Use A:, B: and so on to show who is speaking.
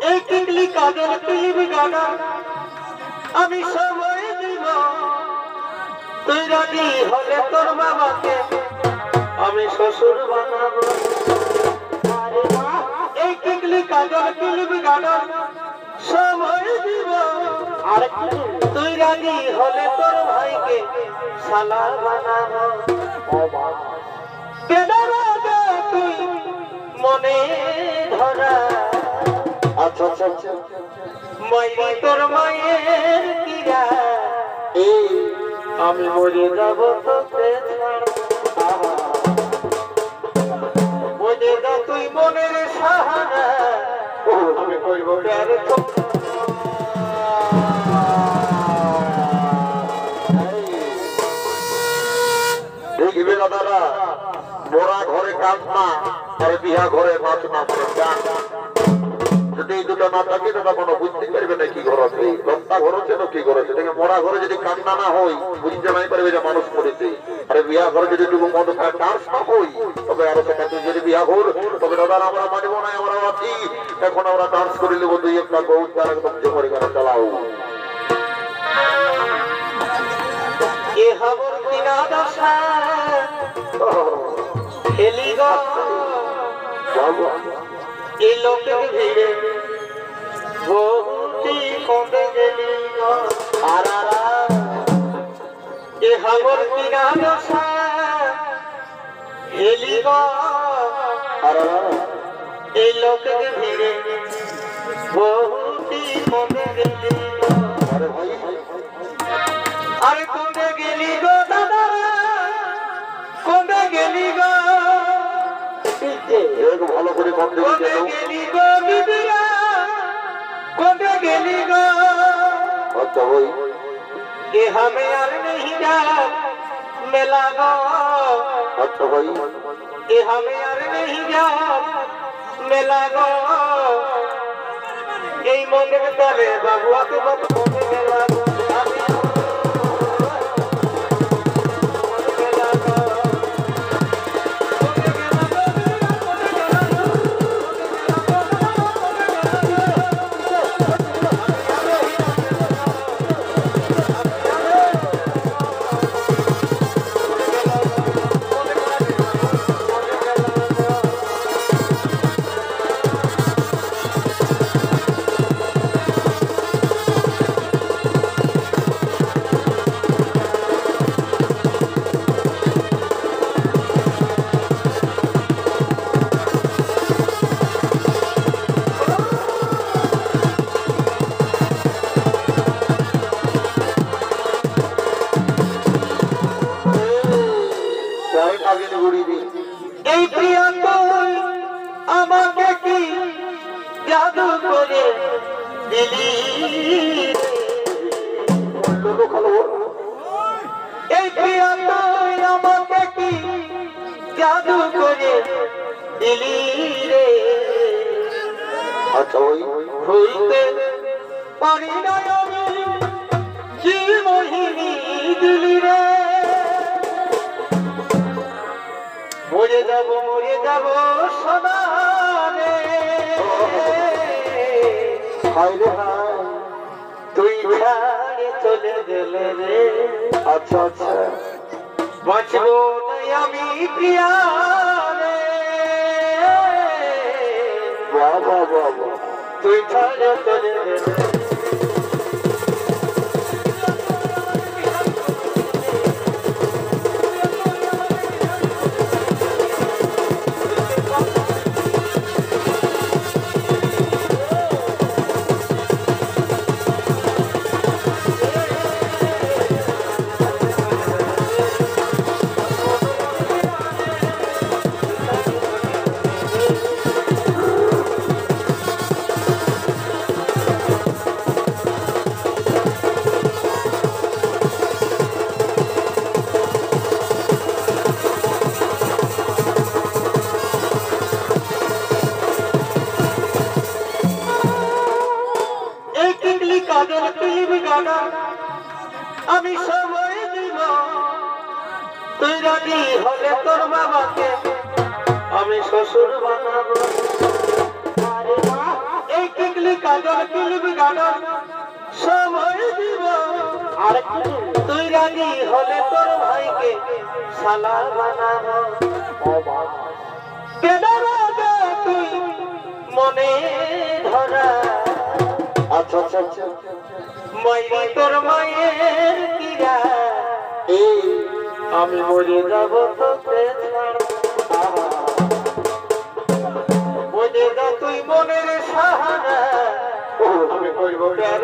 A: এই টিকলি কাজল পিলিবি গানা আমি সময় দিব তুই রাজি হলে তোর বাবাকে আমি শ্বশুর বানাবো এই টিকলি কাজল পিলিবি গানা সময় দিব আর তুই রাজি হলে তোর ভাইকে শালা বানাবো কেন তুই মনে ধরা আচ্ছা আচ্ছা আচ্ছা মাইরি তোর মায়ের কিরা এই আমি মরে যাব তোকে মরে যা তুই মনের সাহারা আমি কইব প্যার তো দেখিবে দাদারা মোরা ঘরে কাঁদনা আর বিহা ঘরে নাচনা পড়ে গান যদি এই দুটো না থাকে দাদা কোনো বুঝতে পারবে না কি ঘর আছে লম্বা ঘর আছে তো কি ঘর আছে দেখে মরা ঘরে যদি কান্না না হয় বুঝতে নাই পারবে যে মানুষ করেছে আরে বিয়া ঘরে যদি টুকু মদ খায় ডান্স না হই তবে আরো সেটা যদি বিয়া ঘর তবে দাদা আমরা মানবো না আমরা আছি এখন আমরা ডান্স করে নেবো দুই একটা গৌচার একদম জমরে করে চালাও এ খবর কিনা দশা খেলি গো এই লোকের ভিড়ে বহুটি কমে গেলি গো আরারা এ খবর কিনা দশা খেলি গো আরারা এই লোকের ভিড়ে বহুটি কমে গেলি গো আরে ভাই আরে কমে গেলি গো দাদা কমে গেলি গো ভালো করে গেলি গো বিবিরা কমে গেলি গো আচ্ছা ভাই এ হমে আর नहीं जा মেলা গো আচ্ছা ভাই এ হমে আর नहीं जा মেলা গো এই মনের তলে বাবুয়াকে মত কমে গেলা গো এই প্রিয়া তুই আমাকে কি জাদু করে দিলি এই প্রিয়া তুই আমাকে কি জাদু করে দিলি রে আচ্ছা হইতে পারি না আমি কি মোহিনী দিলি রে মরে যাব সদা রে হায়রে হায় তুই ছাড়ে চলে গেলে রে আচ্ছা আচ্ছা বাঁচবো না আমি প্রিয়া রে বাবা বাবা তুই ছাড়ে চলে গেলে আমি সময় দিব তুই রাজি হলে তোর বাবাকে আমি শ্বশুর বানাবো এই
B: টিকলি কাজল কিলিপ গাডল সময় দিব
C: আর
B: তুই রাজি হলে তোর ভাইকে শালা বানাবো কেদারাবে তুই মনে ধরা
C: আচ্ছা আচ্ছা আচ্ছা
B: মাইরি তোর মায়ের কিরা
C: এই
B: আমি মরে যাব তোকে ছাড়া বুঝে যা তুই মনের সাহারা আমি কইব প্যার